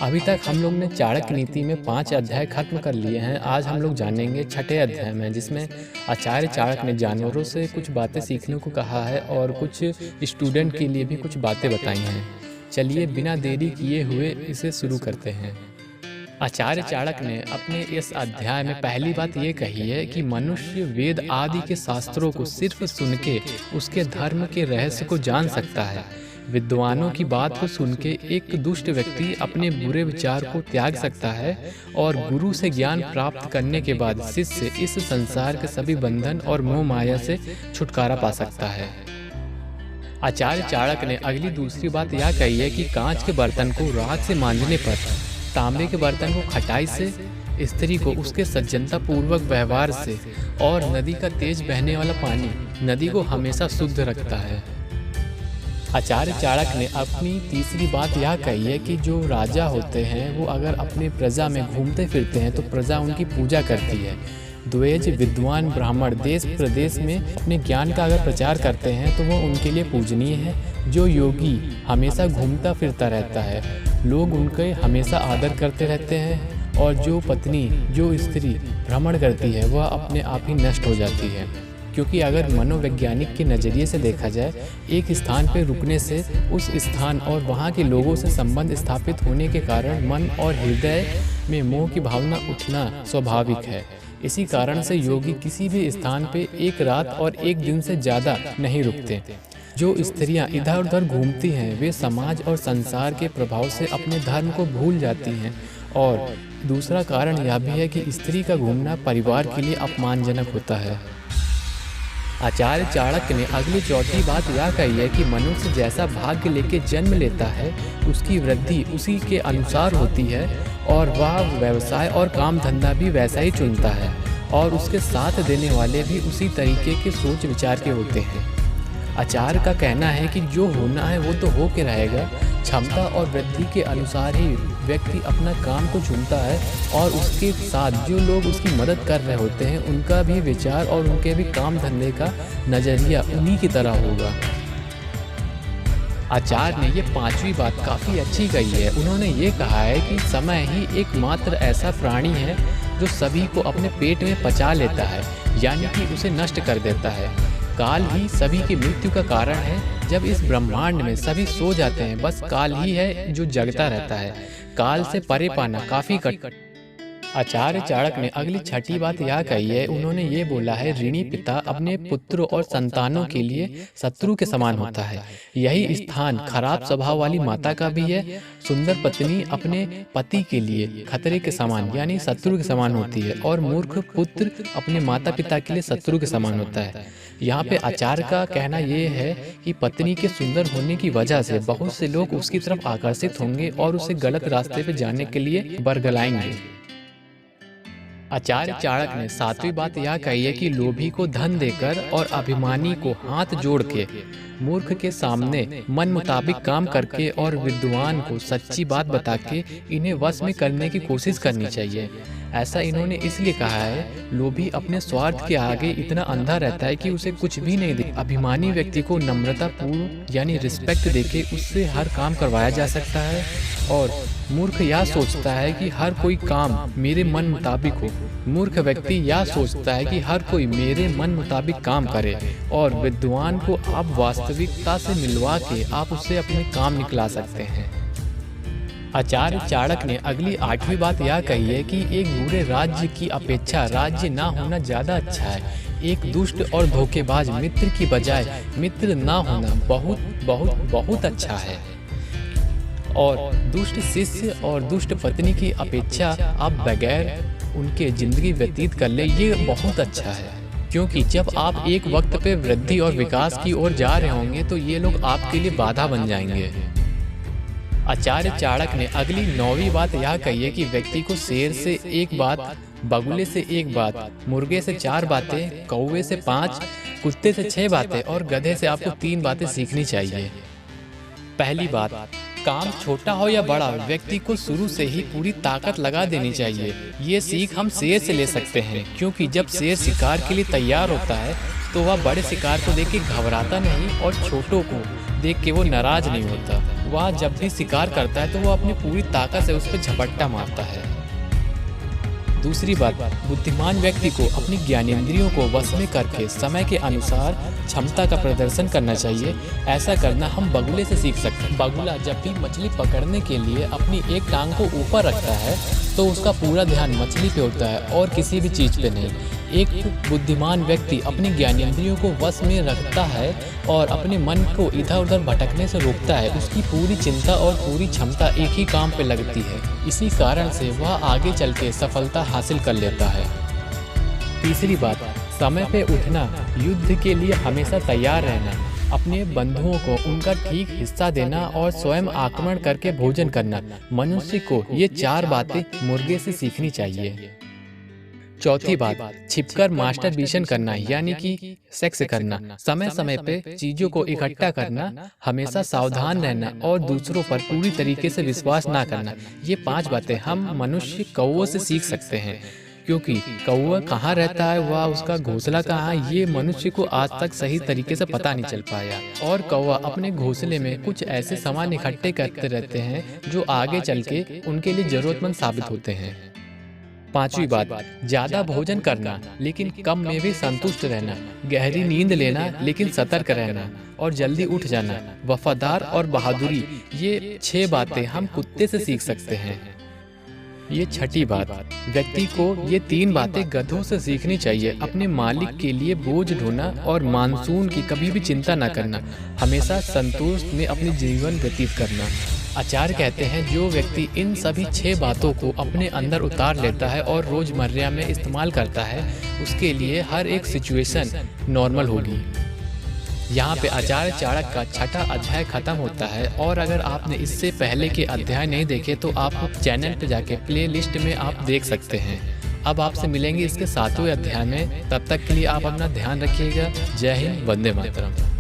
अभी तक हम लोग ने चाणक्य नीति में 5 अध्याय खत्म कर लिए हैं। आज हम लोग जानेंगे छठे अध्याय में, जिसमें आचार्य चाणक्य ने जानवरों से कुछ बातें सीखने को कहा है और कुछ स्टूडेंट के लिए भी कुछ बातें बताई हैं। चलिए बिना देरी किए हुए इसे शुरू करते हैं। आचार्य चाणक्य ने अपने इस अध्याय में पहली बात ये कही है कि मनुष्य वेद आदि के शास्त्रों को सिर्फ सुन के उसके धर्म के रहस्य को जान सकता है। विद्वानों की बात को सुन के एक दुष्ट व्यक्ति अपने बुरे विचार को त्याग सकता है और गुरु से ज्ञान प्राप्त करने के बाद शिष्य इस संसार के सभी बंधन और मोह माया से छुटकारा पा सकता है। आचार्य चाणक्य ने अगली दूसरी बात यह कही है कि कांच के बर्तन को राख से मांजने पर तांबे के बर्तन को खटाई से, स्त्री को उसके सज्जनता पूर्वक व्यवहार से और नदी का तेज बहने वाला पानी नदी को हमेशा शुद्ध रखता है। आचार्य चाणक्य ने अपनी तीसरी बात यह कही है कि जो राजा होते हैं वो अगर अपने प्रजा में घूमते फिरते हैं तो प्रजा उनकी पूजा करती है। द्विज विद्वान ब्राह्मण देश प्रदेश में अपने ज्ञान का अगर प्रचार करते हैं तो वो उनके लिए पूजनीय है। जो योगी हमेशा घूमता फिरता रहता है, लोग उनके हमेशा आदर करते रहते हैं, और जो पत्नी जो स्त्री भ्रमण करती है वह अपने आप ही नष्ट हो जाती है। क्योंकि अगर मनोवैज्ञानिक के नज़रिए से देखा जाए, एक स्थान पर रुकने से उस स्थान और वहाँ के लोगों से संबंध स्थापित होने के कारण मन और हृदय में मोह की भावना उठना स्वाभाविक है। इसी कारण से योगी किसी भी स्थान पे एक रात और एक दिन से ज़्यादा नहीं रुकते। जो स्त्रियां इधर उधर घूमती हैं वे समाज और संसार के प्रभाव से अपने धर्म को भूल जाती हैं। और दूसरा कारण यह भी है कि स्त्री का घूमना परिवार के लिए अपमानजनक होता है। आचार्य चाणक्य ने अगली चौथी बात यह कही है कि मनुष्य जैसा भाग्य लेके जन्म लेता है उसकी वृद्धि उसी के अनुसार होती है, और वह व्यवसाय और काम धंधा भी वैसा ही चुनता है, और उसके साथ देने वाले भी उसी तरीके के सोच विचार के होते हैं। आचार्य का कहना है कि जो होना है वो तो हो के रहेगा। क्षमता और वृद्धि के अनुसार ही व्यक्ति अपना काम को चुनता है, और उसके साथ जो लोग उसकी मदद कर रहे होते हैं उनका भी विचार और उनके भी काम धंधे का नज़रिया उन्हीं की तरह होगा। आचार्य ने ये पांचवी बात काफ़ी अच्छी कही है। उन्होंने ये कहा है कि समय ही एकमात्र ऐसा प्राणी है जो सभी को अपने पेट में पचा लेता है, यानी कि उसे नष्ट कर देता है। काल ही सभी की मृत्यु का कारण है। जब इस ब्रह्मांड में सभी सो जाते हैं, बस काल ही है जो जगता रहता है। काल से परे पाना काफ़ी कठिन। आचार्य चाणक्य ने अगली छठी बात यह कही है। उन्होंने ये बोला है, ऋणी पिता अपने पुत्र और संतानों के लिए शत्रु के समान होता है। यही स्थान खराब स्वभाव वाली माता का भी है। सुंदर पत्नी अपने पति के लिए खतरे के समान यानी शत्रु के समान होती है, और मूर्ख पुत्र अपने माता पिता के लिए शत्रु के समान होता है। यहाँ पे आचार्य का कहना ये है कि पत्नी के सुंदर होने की वजह से बहुत से लोग उसकी तरफ आकर्षित होंगे और उसे गलत रास्ते पे जाने के लिए बरगलाएंगे। आचार्य चाणक्य ने सातवीं बात यह कही है कि लोभी को धन देकर और अभिमानी को हाथ जोड़ के, मूर्ख के सामने मन मुताबिक काम करके और विद्वान को सच्ची बात बता के इन्हें वश में करने की कोशिश करनी चाहिए। ऐसा इन्होंने इसलिए कहा है, लोभी अपने स्वार्थ के आगे इतना अंधा रहता है कि उसे कुछ भी नहीं दे। अभिमानी व्यक्ति को नम्रता पूर्ण यानी रिस्पेक्ट देके उससे हर काम करवाया जा सकता है, और मूर्ख यह सोचता है कि हर कोई काम मेरे मन मुताबिक हो। मूर्ख व्यक्ति यह सोचता है कि हर कोई मेरे मन मुताबिक काम करे, और विद्वान को आप वास्तविकता से मिलवा के आप उससे अपने काम निकला सकते हैं। आचार्य चाणक्य ने अगली आठवीं बात यह कही है कि एक बुरे राज्य की अपेक्षा राज्य ना होना ज़्यादा अच्छा है। एक दुष्ट और धोखेबाज मित्र की बजाय मित्र ना होना बहुत बहुत बहुत अच्छा है। और दुष्ट शिष्य और दुष्ट पत्नी की अपेक्षा आप बगैर उनके जिंदगी व्यतीत कर ले, ये बहुत अच्छा है। क्योंकि जब आप एक वक्त पे वृद्धि और विकास की ओर जा रहे होंगे तो ये लोग आपके लिए बाधा बन जाएंगे। आचार्य चाणक्य ने अगली नौवीं बात यह कही है कि व्यक्ति को शेर से एक बात, बगुले से एक बात, मुर्गे से 4 बातें, कौवे से 5, कुत्ते से 6 बातें और गधे से आपको 3 बातें सीखनी चाहिए। पहली बात, काम छोटा हो या बड़ा, व्यक्ति को शुरू से ही पूरी ताकत लगा देनी चाहिए। ये सीख हम शेर से ले सकते हैं, क्योंकि जब शेर शिकार के लिए तैयार होता है तो वह बड़े शिकार को देख के घबराता नहीं और छोटों को देख के वो नाराज नहीं होता। वह जब भी शिकार करता है तो वो अपनी पूरी ताकत से उस पर झपट्टा मारता है। दूसरी बात, बुद्धिमान व्यक्ति को अपनी ज्ञानेंद्रियों को वश में करके समय के अनुसार क्षमता का प्रदर्शन करना चाहिए। ऐसा करना हम बगुले से सीख सकते हैं। बगुला जब भी मछली पकड़ने के लिए अपनी एक टांग को ऊपर रखता है तो उसका पूरा ध्यान मछली पे होता है और किसी भी चीज़ पे नहीं। एक बुद्धिमान व्यक्ति अपनी ज्ञानेंद्रियों को वश में रखता है और अपने मन को इधर उधर भटकने से रोकता है। उसकी पूरी चिंता और पूरी क्षमता एक ही काम पे लगती है। इसी कारण से वह आगे चल के सफलता हासिल कर लेता है। तीसरी बात, समय पे उठना, युद्ध के लिए हमेशा तैयार रहना, अपने बंधुओं को उनका ठीक हिस्सा देना और स्वयं आक्रमण करके भोजन करना। मनुष्य को ये 4 बातें मुर्गे से सीखनी चाहिए। चौथी बात, छिपकर मास्टरबेशन करना यानी कि सेक्स करना, समय समय पे चीजों को इकट्ठा करना, हमेशा सावधान रहना और दूसरों पर पूरी तरीके से विश्वास ना करना। ये 5 बातें हम मनुष्य कौवों से सीख सकते हैं, क्योंकि कौवा कहाँ रहता है, वह उसका घोंसला कहाँ है, ये मनुष्य को आज तक सही तरीके से पता नहीं चल पाया। और कौवा अपने घोंसले में कुछ ऐसे सामान इकट्ठे करते रहते हैं जो आगे चल के उनके लिए जरूरतमंद साबित होते हैं। 5वीं बात, ज्यादा भोजन करना लेकिन कम में भी संतुष्ट रहना, गहरी नींद लेना लेकिन सतर्क रहना और जल्दी उठ जाना, वफादार और बहादुरी। ये 6 बातें हम कुत्ते से सीख सकते हैं। ये 6ठी बात, व्यक्ति को ये 3 बातें गधों से सीखनी चाहिए। अपने मालिक के लिए बोझ ढोना और मानसून की कभी भी चिंता न करना, हमेशा संतोष में अपनी जीवन व्यतीत करना। आचार्य कहते हैं जो व्यक्ति इन सभी 6 बातों को अपने अंदर उतार लेता है और रोजमर्रा में इस्तेमाल करता है, उसके लिए हर एक सिचुएशन नॉर्मल होगी। यहाँ पे आचार्य चाणक्य का 6ठा अध्याय खत्म होता है। और अगर आपने इससे पहले के अध्याय नहीं देखे तो आप चैनल पे जाके प्लेलिस्ट में आप देख सकते हैं। अब आपसे मिलेंगे इसके 7वें अध्याय में। तब तक के लिए आप अपना ध्यान रखिएगा। जय हिंद, वंदे मातरम।